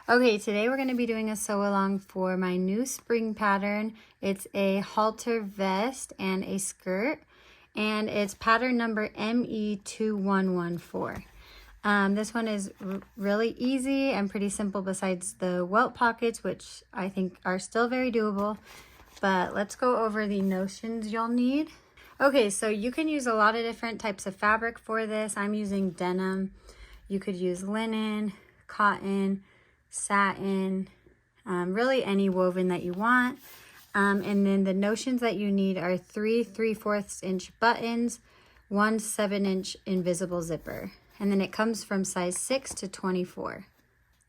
Okay, today we're going to be doing a sew along for my new spring pattern. It's a halter vest and a skirt, and it's pattern number ME2114. This one is really easy and pretty simple besides the welt pockets, which I think are still very doable. But let's go over the notions you'll need. Okay, so you can use a lot of different types of fabric for this. I'm using denim. You could use linen, cotton, satin, really any woven that you want. And then the notions that you need are 3 3/4 inch buttons, 1 7-inch invisible zipper. And then it comes from size 6 to 24.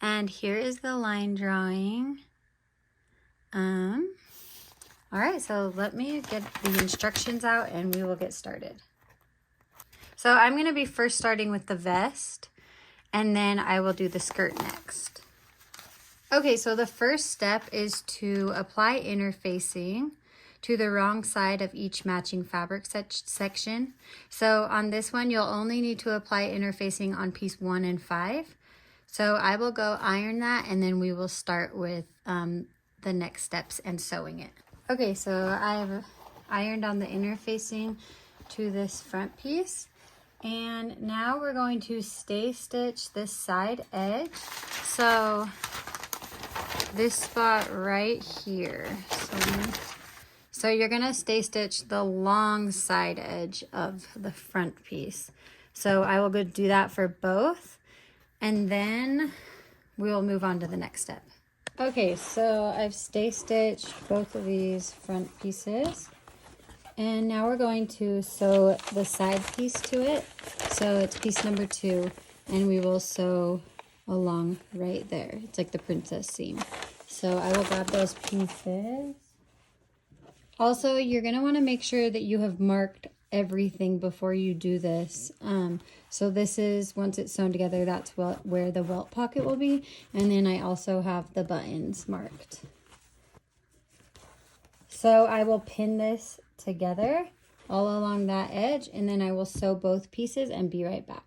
And here is the line drawing. All right, so let me get the instructions out and we will get started. So I'm going to be first starting with the vest, and then I will do the skirt next. Okay, so the first step is to apply interfacing to the wrong side of each matching fabric section. So on this one, you'll only need to apply interfacing on piece 1 and 5. So I will go iron that, and then we will start with the next steps and sewing it. Okay, so I've ironed on the interfacing to this front piece. And now we're going to stay stitch this side edge. So this spot right here. So you're gonna stay stitch the long side edge of the front piece. So I will go do that for both, and then we will move on to the next step. Okay, so I've stay stitched both of these front pieces. And now we're going to sew the side piece to it. So it's piece number 2, and we will sew along right there. It's like the princess seam. So I will grab those pieces. Also, you're going to want to make sure that you have marked everything before you do this. So this is, once it's sewn together, that's where the welt pocket will be. And then I also have the buttons marked. So I will pin this together all along that edge, and then I will sew both pieces and be right back.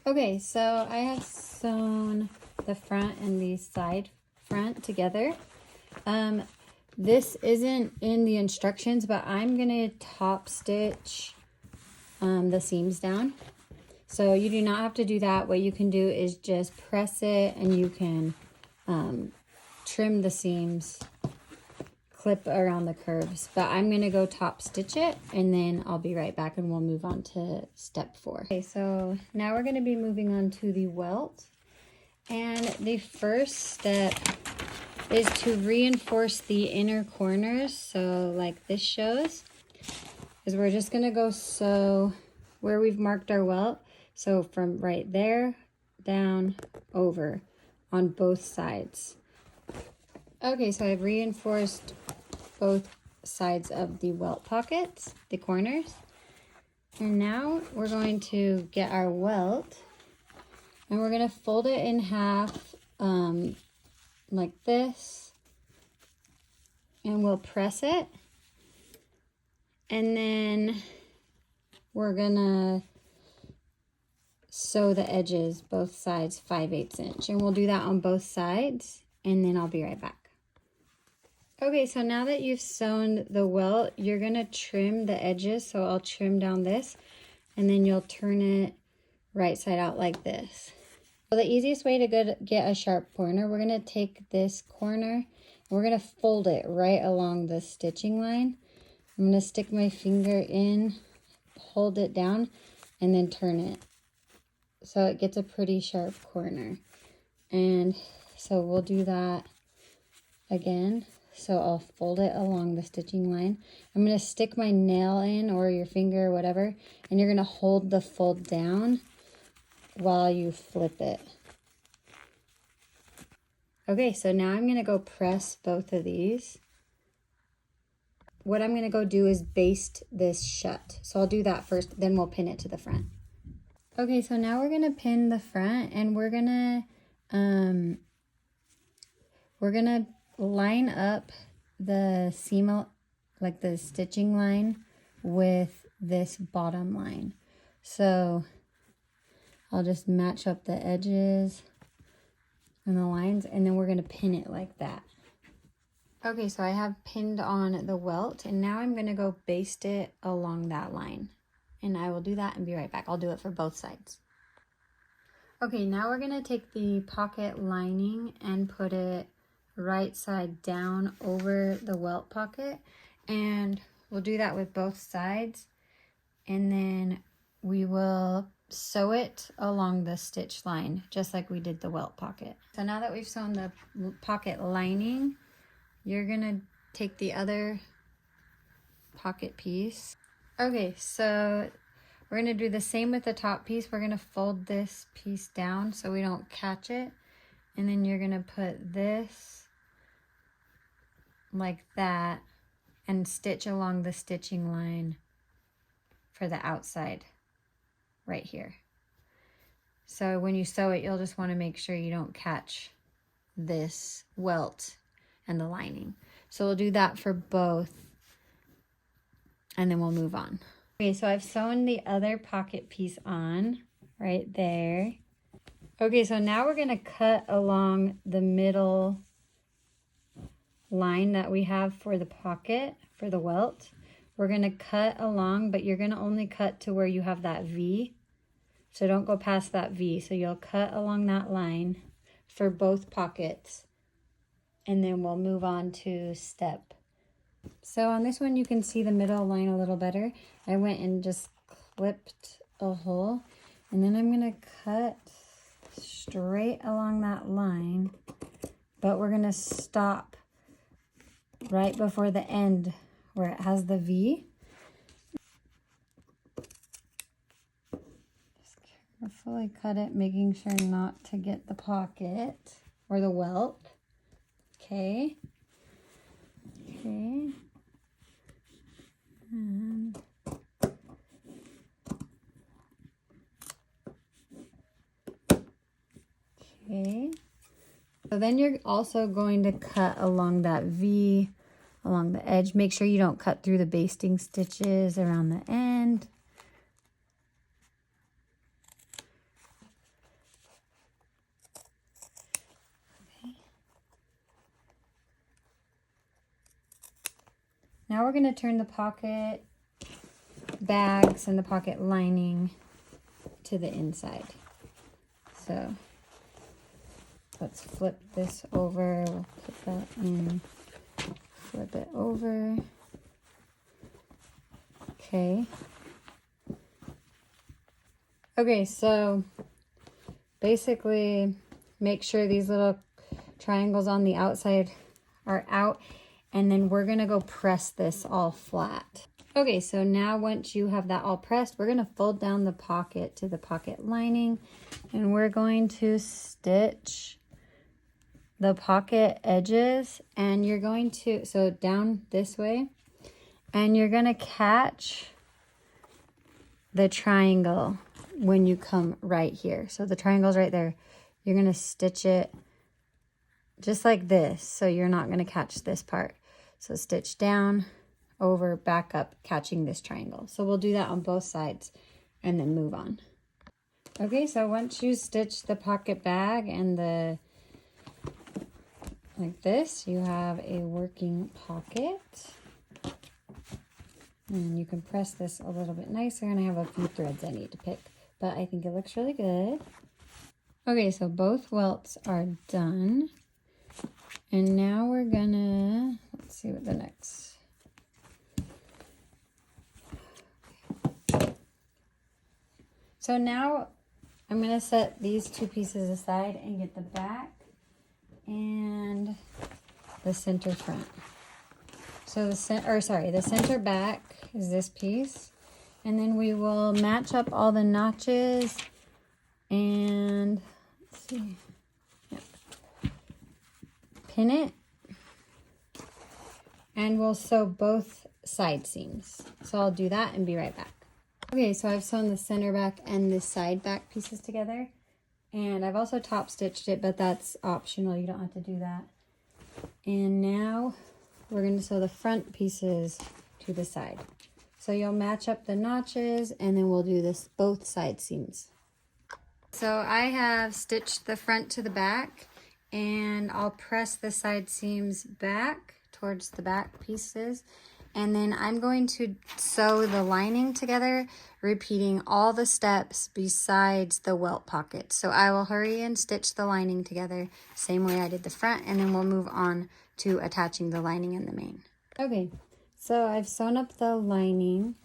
Okay, so I have sewn the front and the side front together. This isn't in the instructions, but I'm gonna top stitch the seams down. So you do not have to do that. What you can do is just press it, and you can trim the seams, clip around the curves, but I'm gonna go top stitch it, and then I'll be right back and we'll move on to step 4. Okay, so now we're gonna be moving on to the welt, and the first step is to reinforce the inner corners. So like this shows, is we're just gonna go sew where we've marked our welt. So from right there down over on both sides. Okay, so I've reinforced both sides of the welt pockets, the corners. And now we're going to get our welt, and we're going to fold it in half like this. And we'll press it. And then we're going to sew the edges, both sides, 5/8 inch. And we'll do that on both sides, and then I'll be right back. Okay, so now that you've sewn the welt, you're gonna trim the edges. So I'll trim down this, and then you'll turn it right side out like this. So the easiest way to get a sharp corner, we're gonna take this corner, and we're gonna fold it right along the stitching line. I'm gonna stick my finger in, hold it down, and then turn it. So it gets a pretty sharp corner. And so we'll do that again. So I'll fold it along the stitching line. I'm going to stick my nail in, or your finger or whatever, and you're going to hold the fold down while you flip it. Okay, so now I'm going to go press both of these. What I'm going to go do is baste this shut. So I'll do that first, then we'll pin it to the front. Okay, so now we're going to pin the front, and we're going to line up the seam, like the stitching line, with this bottom line. So I'll just match up the edges and the lines, and then we're going to pin it like that. Okay, so I have pinned on the welt, and now I'm going to go baste it along that line. And I will do that and be right back. I'll do it for both sides. Okay, now we're going to take the pocket lining and put it right side down over the welt pocket. And we'll do that with both sides. And then we will sew it along the stitch line, just like we did the welt pocket. So now that we've sewn the pocket lining, you're gonna take the other pocket piece. Okay, so we're gonna do the same with the top piece. We're gonna fold this piece down so we don't catch it. And then you're gonna put this like that and stitch along the stitching line for the outside right here. So when you sew it, you'll just wanna make sure you don't catch this welt and the lining. So we'll do that for both, and then we'll move on. Okay, so I've sewn the other pocket piece on right there. Okay, so now we're gonna cut along the middle line that we have for the pocket, for the welt. We're gonna cut along, but you're gonna only cut to where you have that V. So don't go past that V. So you'll cut along that line for both pockets. And then we'll move on to step. So on this one, you can see the middle line a little better. I went and just clipped a hole, and then I'm gonna cut straight along that line, but we're gonna stop right before the end where it has the V. Just carefully cut it, making sure not to get the pocket or the welt. Okay. Okay. And okay. So then you're also going to cut along that V, along the edge. Make sure you don't cut through the basting stitches around the end. Now we're going to turn the pocket bags and the pocket lining to the inside. So let's flip this over. We'll put that in, flip it over. Okay. Okay, so basically make sure these little triangles on the outside are out. And then we're gonna go press this all flat. Okay, so now once you have that all pressed, we're gonna fold down the pocket to the pocket lining, and we're going to stitch the pocket edges, and you're going to, so down this way, and you're gonna catch the triangle when you come right here. So the triangle's right there. You're gonna stitch it just like this, so you're not gonna catch this part. So stitch down, over, back up, catching this triangle. So we'll do that on both sides and then move on. Okay, so once you stitch the pocket bag and the, like this, you have a working pocket. And you can press this a little bit nicer, and I have a few threads I need to pick, but I think it looks really good. Okay, so both welts are done. And now we're gonna, let's see what the next. So now I'm gonna set these two pieces aside and get the back and the center front. So the center back is this piece. And then we will match up all the notches and let's see. Pin it, and we'll sew both side seams. So I'll do that and be right back. Okay, so I've sewn the center back and the side back pieces together, and I've also top stitched it, but that's optional. You don't have to do that. And now we're going to sew the front pieces to the side. So you'll match up the notches, and then we'll do this both side seams. So I have stitched the front to the back, and I'll press the side seams back towards the back pieces. And then I'm going to sew the lining together, repeating all the steps besides the welt pocket. So I will hurry and stitch the lining together, same way I did the front, and then we'll move on to attaching the lining in the main. Okay, so I've sewn up the lining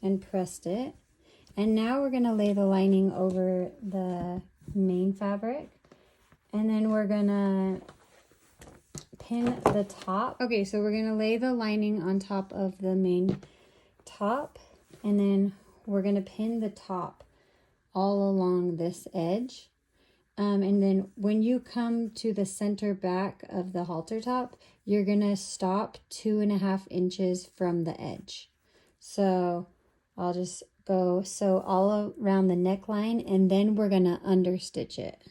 and pressed it. And now we're gonna lay the lining over the main fabric. And then we're gonna pin the top. Okay, so we're gonna lay the lining on top of the main top, and then we're gonna pin the top all along this edge. And then when you come to the center back of the halter top, you're gonna stop 2.5 inches from the edge. So I'll just go sew all around the neckline, and then we're gonna understitch it.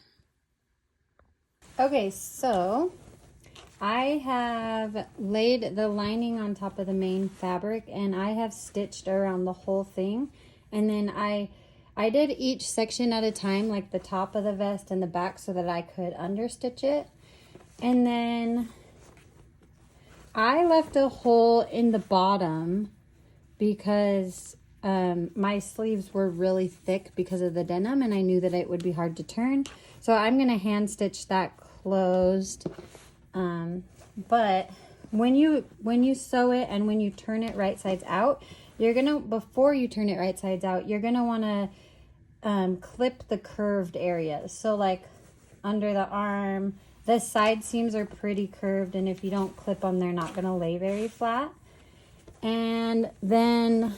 Okay, so I have laid the lining on top of the main fabric, and I have stitched around the whole thing. And then I did each section at a time, like the top of the vest and the back, so that I could understitch it. And then I left a hole in the bottom because my sleeves were really thick because of the denim, and I knew that it would be hard to turn. So I'm gonna hand stitch that closed. But when you sew it and when you turn it right sides out, before you turn it right sides out, you're gonna wanna clip the curved areas. So like under the arm, the side seams are pretty curved, and if you don't clip them, they're not gonna lay very flat. And then,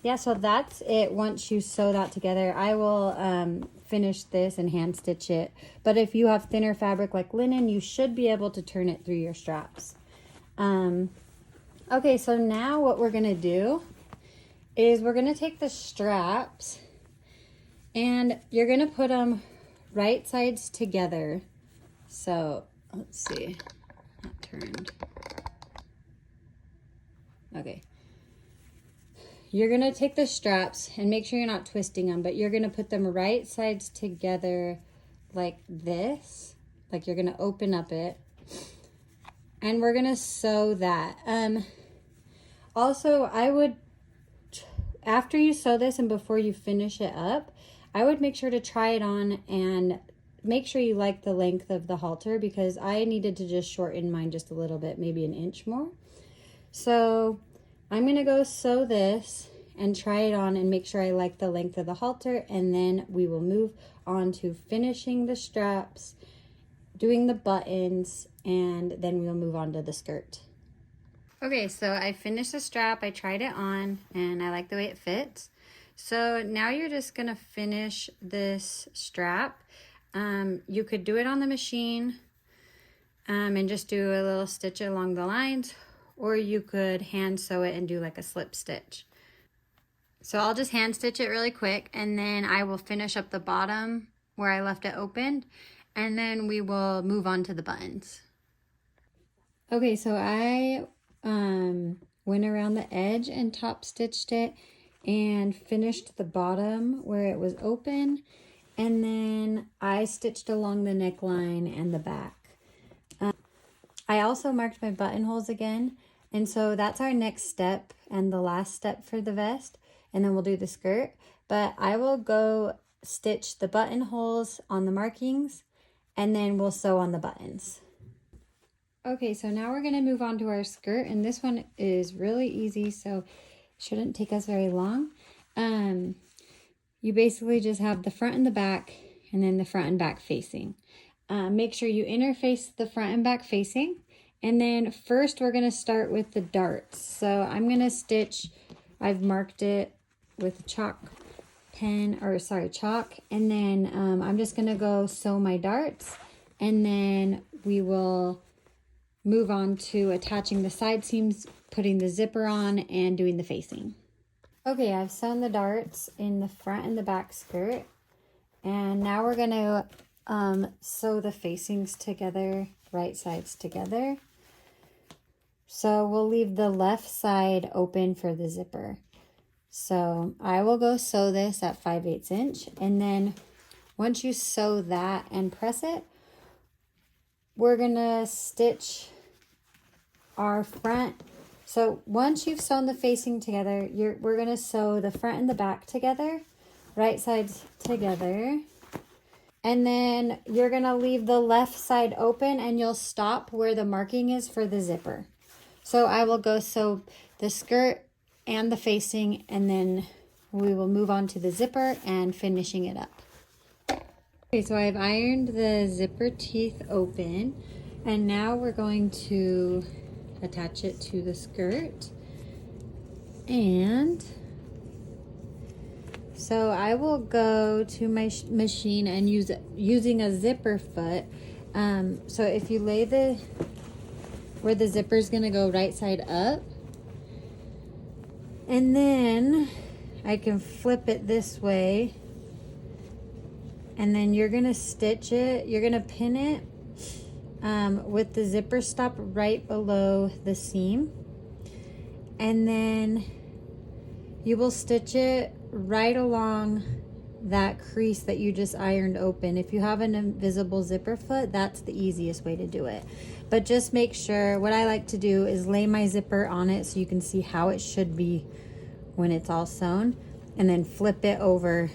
yeah, so that's it. Once you sew that together, I will finish this and hand stitch it. But if you have thinner fabric like linen, you should be able to turn it through your straps. Okay, so now what we're gonna do is we're gonna take the straps and you're gonna put them right sides together. So let's see, not turned. Okay. You're gonna take the straps and make sure you're not twisting them, but you're gonna put them right sides together like this. Like you're gonna open up it. And we're gonna sew that. Also, I would, after you sew this and before you finish it up, I would make sure to try it on and make sure you like the length of the halter, because I needed to just shorten mine just a little bit, maybe 1 inch more. So I'm gonna go sew this and try it on and make sure I like the length of the halter, and then we will move on to finishing the straps, doing the buttons, and then we'll move on to the skirt. Okay, so I finished the strap, I tried it on, and I like the way it fits. So now you're just gonna finish this strap. You could do it on the machine and just do a little stitch along the lines, or you could hand sew it and do like a slip stitch. So I'll just hand stitch it really quick, and then I will finish up the bottom where I left it opened, and then we will move on to the buttons. Okay, so I went around the edge and top stitched it and finished the bottom where it was open, and then I stitched along the neckline and the back. I also marked my buttonholes again, and so that's our next step and the last step for the vest, and then we'll do the skirt. But I will go stitch the buttonholes on the markings, and then we'll sew on the buttons. Okay, so now we're gonna move on to our skirt, and this one is really easy, so it shouldn't take us very long. You basically just have the front and the back, and then the front and back facing. Make sure you interface the front and back facing, and then first we're gonna start with the darts. So I'm gonna stitch, I've marked it with chalk, and then I'm just gonna go sew my darts, and then we will move on to attaching the side seams, putting the zipper on, and doing the facing. Okay, I've sewn the darts in the front and the back skirt, and now we're gonna sew the facings together, right sides together. So we'll leave the left side open for the zipper. So I will go sew this at 5/8 inch, and then once you sew that and press it, we're gonna stitch our front. So once you've sewn the facing together, we're gonna sew the front and the back together, right sides together. And then you're gonna leave the left side open and you'll stop where the marking is for the zipper. So I will go sew the skirt and the facing, and then we will move on to the zipper and finishing it up. Okay, so I've ironed the zipper teeth open, and now we're going to attach it to the skirt. And so I will go to my machine and using a zipper foot. So if you lay where the zipper is gonna go right side up, and then I can flip it this way, and then you're gonna stitch it, you're gonna pin it with the zipper stop right below the seam, and then you will stitch it right along that crease that you just ironed open. If you have an invisible zipper foot, that's the easiest way to do it. But just make sure, what I like to do is lay my zipper on it so you can see how it should be when it's all sewn, and then flip it over,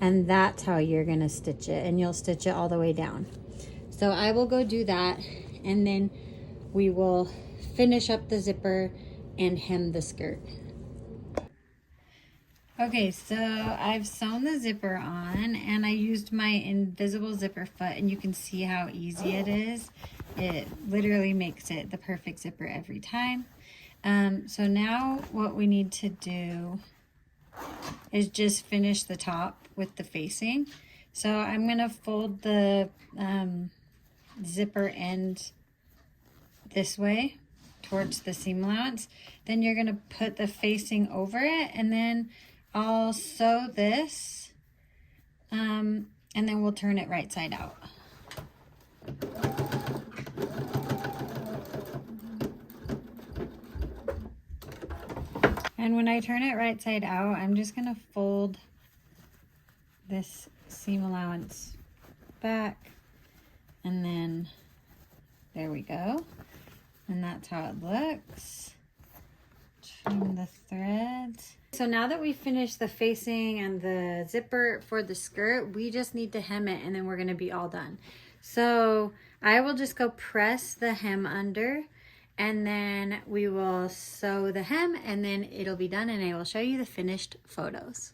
and that's how you're gonna stitch it, and you'll stitch it all the way down. So I will go do that, and then we will finish up the zipper and hem the skirt. Okay, so I've sewn the zipper on, and I used my invisible zipper foot, and you can see how easy it is. It literally makes it the perfect zipper every time. So now what we need to do is just finish the top with the facing. So I'm gonna fold the zipper end this way towards the seam allowance. Then you're gonna put the facing over it, and then I'll sew this, and then we'll turn it right side out. And when I turn it right side out, I'm just gonna fold this seam allowance back, and then there we go. And that's how it looks. Trim the threads. So now that we finished the facing and the zipper for the skirt, we just need to hem it, and then we're gonna be all done. So I will just go press the hem under, and then we will sew the hem, and then it'll be done, and I will show you the finished photos.